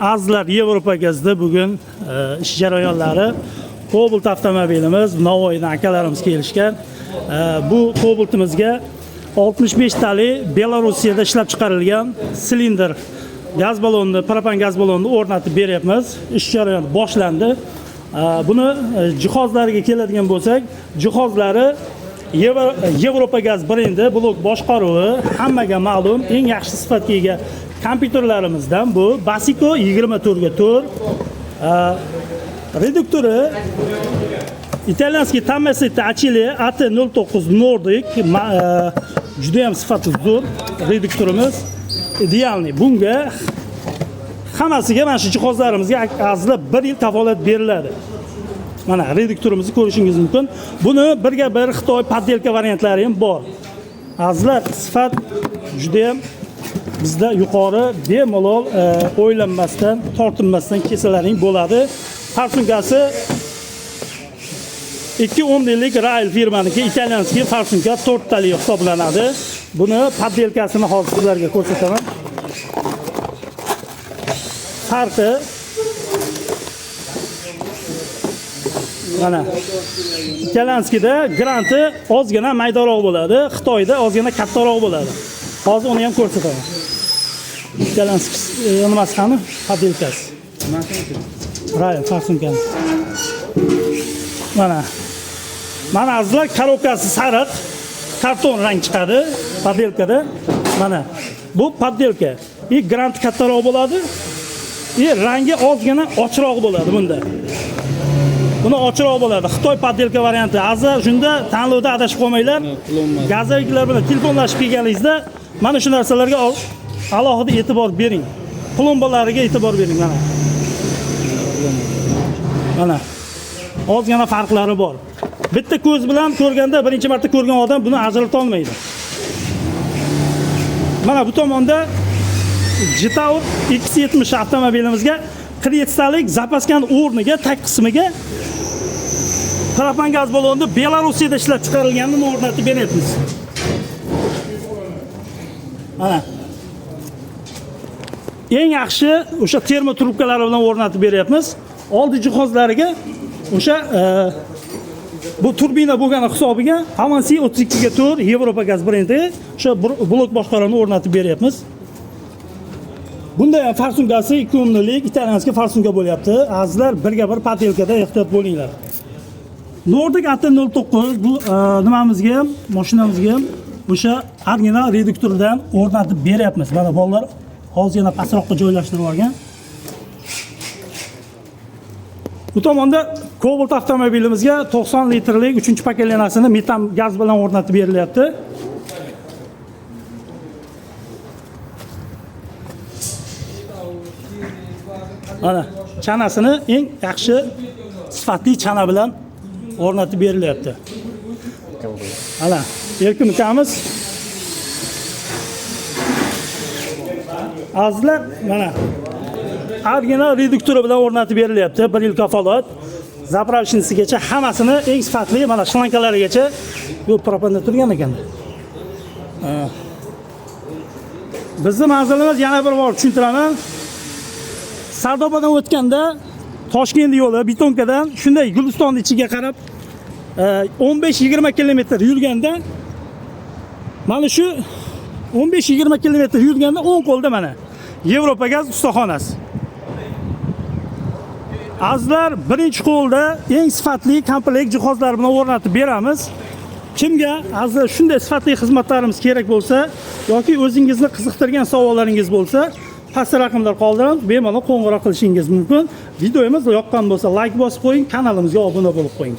Azizlar, Yevropa gazda bugun ish jarayonlari Cobalt avtomobilimiz Navoiydan akalarimiz kelishgan. Bu Cobaltimizga 65 tali Belarusiyada ishlab chiqarilgan silindr gaz balonni, propan gaz balonni o'rnatib beryapmiz. Ish jarayoni boshlandi. Buni jihozlariga keladigan bo'lsak, jihozlari Yevropa gaz brendi blok boshqaruvi hammaga ma'lum eng yaxshi sifatga ega kompyuterlarimizdan bu Basico 24x4 reduktori italyanskiy Tomasetta Achille AT09 Nordic juda ham sifati zo'r reduktorimiz idealniy. Bunga hammasiga mana shu jihozlarimizga azizlar 1 yil kafolat beriladi. Mana reduktorimizni ko'rishingiz mumkin. Buni birga bir Xitoy poddelka variantlari ham bor. Azizlar, sifat juda ham bizda yuqori, bemalol o'ylanmasdan, tortinmasdan kesalaring bo'ladi. Farsunkasi 210 yillik Rail firmaniki italyanskiy farsunka 4 tali hisoblanadi. Buni poddelkasini hozir sizlarga ko'rsataman. Farqi mana italyanskida granti ozgina maydaroq bo'ladi, Xitoyda ozgina kattaroq bo'ladi. Hozir uni ham ko'rsataman. Italyanskiy nimasi qani? Poddelkasi. Rail farsunkasi. Mana azizlar, korobkasi sariq, karton rang chiqadi poddelkada. Mana bu poddelka. Grant kattaroq bo'ladi. Rangi ozgina ochiqroq bo'ladi bunda. Buni ochiqroq bo'ladi. Xitoy poddelka varianti. Azizlar, shunda tanlovda adashib qolmanglar. Gazaviklar bilan telefonlashib kelganingizda mana shu narsalarga alohida e'tibor bering. Plombalariga e'tibor bering mana. Mana ozgina farqlari bor. Bitta ko'z bilan ko'rganda, birinchi marta ko'rgan odam buni ajrata olmaydi. Mana bu tomonda Jetaur X70 avtomobilimizga 47 talik zapaskan o'rniga, tag qismiga propan gaz balonni Belarusiyada ishlab chiqarilganini o'rnatib beryapmiz. Mana eng yaxshi o'sha termo trubkalari bilan o'rnatib beryapmiz. Oldi jihozlariga o'sha bu turbina bo'lgani hisobiga Avansi 32x4 Yevropa gaz brendi o'sha blok boshqaruvini o'rnatib beryapmiz. Bunda ham farsunkasi 2 lik italyanskiy farsunka bo'lyapti. Azizlar, birga bir poddelkada ehtiyot bo'linglar. Nordic AT09 bu nimamizga ham, mashinamizga ham o'sha original reduktordan o'rnatib beryapmiz. Mana bolalar hozir yana pastroqqa joylashtirib olgan. Bu tomonda Cobalt avtomobilimizga 90 litrlik 3-pakelanasini metan gaz bilan o'rnatib berilyapti. Mana chanasini eng yaxshi sifatli chana bilan o'rnatib berilyapti. Mana erkin ukamiz. Azizlar, mana original reduktori bilan o'rnatib berilyapti. 1 yil kafolat. Zapravshinisigacha hammasini eng sifatli, mana shlankalarigacha bu propanda turgan ekan. Bizning manzilimiz yana bir bor tushuntiraman. Sardobadan o'tganda Toshkent yo'li betonkadan shunday Gulistonni ichiga qarab 15-20 kilometr yurganda mana shu 15-20 kilometr yurganda 10 qo'lda mana Yevropa gaz ustaxonasi. Azizlar, birinchi qo'lda eng sifatli komplekt jihozlar bilan o'rnatib beramiz. Kimga azizlar shunday sifatli xizmatlarimiz kerak bo'lsa yoki o'zingizni qiziqtirgan savollaringiz bo'lsa, pastda raqamlar qoldirib, bemalol qo'ng'iroq qilishingiz mumkin. Videomiz yoqqan bo'lsa like bosib qo'ying, kanalimizga obuna bo'lib qo'ying.